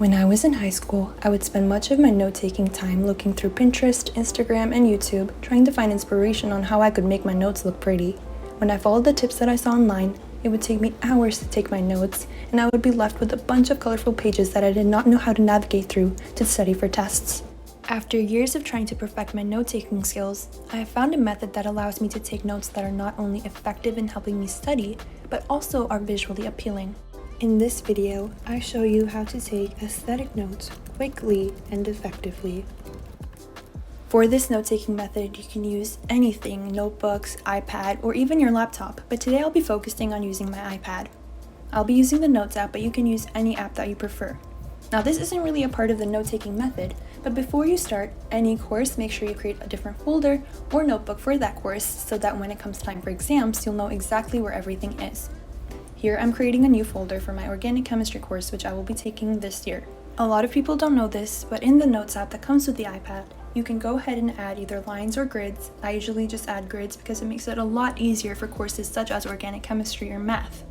When I was in high school, I would spend much of my note-taking time looking through Pinterest, Instagram, and YouTube, trying to find inspiration on how I could make my notes look pretty. When I followed the tips that I saw online, it would take me hours to take my notes, and I would be left with a bunch of colorful pages that I did not know how to navigate through to study for tests. After years of trying to perfect my note-taking skills, I have found a method that allows me to take notes that are not only effective in helping me study, but also are visually appealing. In this video, I show you how to take aesthetic notes quickly and effectively. For this note-taking method, you can use anything, notebooks, iPad, or even your laptop, but today I'll be focusing on using my iPad. I'll be using the Notes app, but you can use any app that you prefer. Now, this isn't really a part of the note-taking method, but before you start any course, make sure you create a different folder or notebook for that course so that when it comes time for exams, you'll know exactly where everything is. Here, I'm creating a new folder for my organic chemistry course, which I will be taking this year. A lot of people don't know this, but in the Notes app that comes with the iPad, you can go ahead and add either lines or grids. I usually just add grids because it makes it a lot easier for courses such as organic chemistry or math.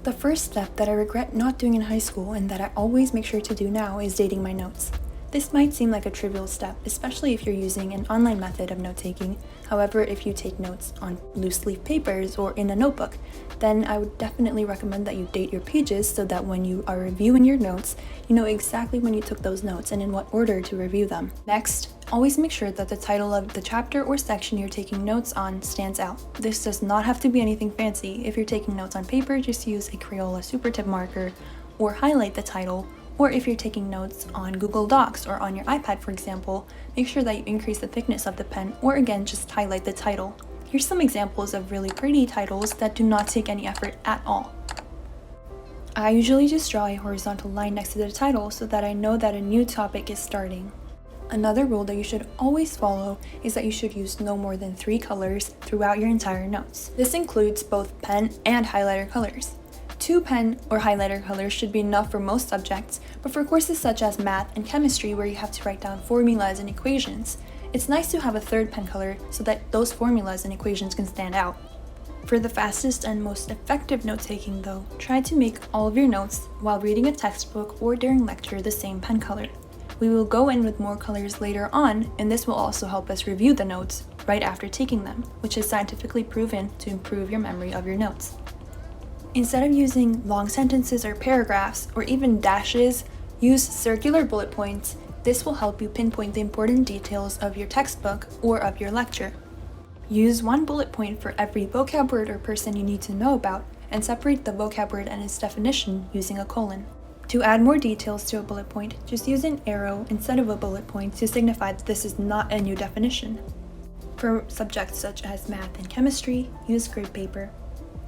The first step that I regret not doing in high school and that I always make sure to do now is dating my notes. This might seem like a trivial step, especially if you're using an online method of note-taking. However, if you take notes on loose leaf papers or in a notebook, then I would definitely recommend that you date your pages so that when you are reviewing your notes, you know exactly when you took those notes and in what order to review them. Next, always make sure that the title of the chapter or section you're taking notes on stands out. This does not have to be anything fancy. If you're taking notes on paper, just use a Crayola super tip marker or highlight the title. Or if you're taking notes on Google Docs or on your iPad, for example, make sure that you increase the thickness of the pen, or again, just highlight the title. Here's some examples of really pretty titles that do not take any effort at all. I usually just draw a horizontal line next to the title so that I know that a new topic is starting. Another rule that you should always follow is that you should use no more than 3 colors throughout your entire notes. This includes both pen and highlighter colors. 2 pen or highlighter colors should be enough for most subjects, but for courses such as math and chemistry where you have to write down formulas and equations, it's nice to have a 3rd pen color so that those formulas and equations can stand out. For the fastest and most effective note-taking though, try to make all of your notes while reading a textbook or during lecture the same pen color. We will go in with more colors later on, and this will also help us review the notes right after taking them, which is scientifically proven to improve your memory of your notes. Instead of using long sentences or paragraphs, or even dashes, use circular bullet points. This will help you pinpoint the important details of your textbook or of your lecture. Use 1 bullet point for every vocab word or person you need to know about, and separate the vocab word and its definition using a colon. To add more details to a bullet point, just use an arrow instead of a bullet point to signify that this is not a new definition. For subjects such as math and chemistry, use grid paper.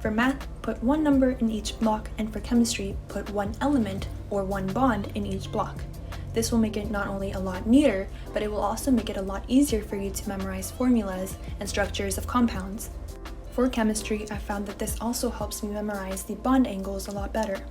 For math, put 1 number in each block, and for chemistry, put 1 element or 1 bond in each block. This will make it not only a lot neater, but it will also make it a lot easier for you to memorize formulas and structures of compounds. For chemistry, I found that this also helps me memorize the bond angles a lot better.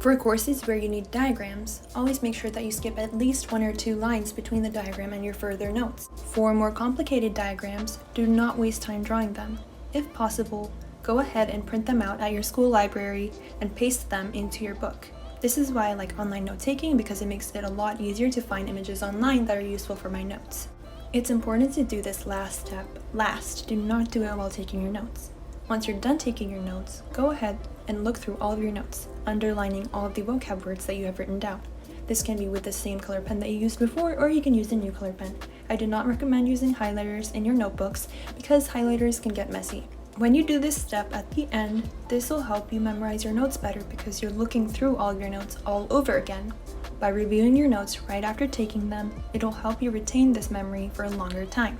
For courses where you need diagrams, always make sure that you skip at least 1 or 2 lines between the diagram and your further notes. For more complicated diagrams, do not waste time drawing them. If possible, go ahead and print them out at your school library and paste them into your book. This is why I like online note-taking, because it makes it a lot easier to find images online that are useful for my notes. It's important to do this last step last. Do not do it while taking your notes. Once you're done taking your notes, go ahead and look through all of your notes, underlining all of the vocab words that you have written down. This can be with the same color pen that you used before, or you can use a new color pen. I do not recommend using highlighters in your notebooks because highlighters can get messy. When you do this step at the end, this will help you memorize your notes better because you're looking through all your notes all over again. By reviewing your notes right after taking them, it'll help you retain this memory for a longer time.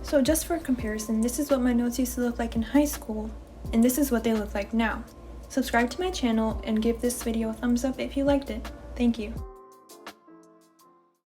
So just for comparison, this is what my notes used to look like in high school, and this is what they look like now. Subscribe to my channel and give this video a thumbs up if you liked it. Thank you.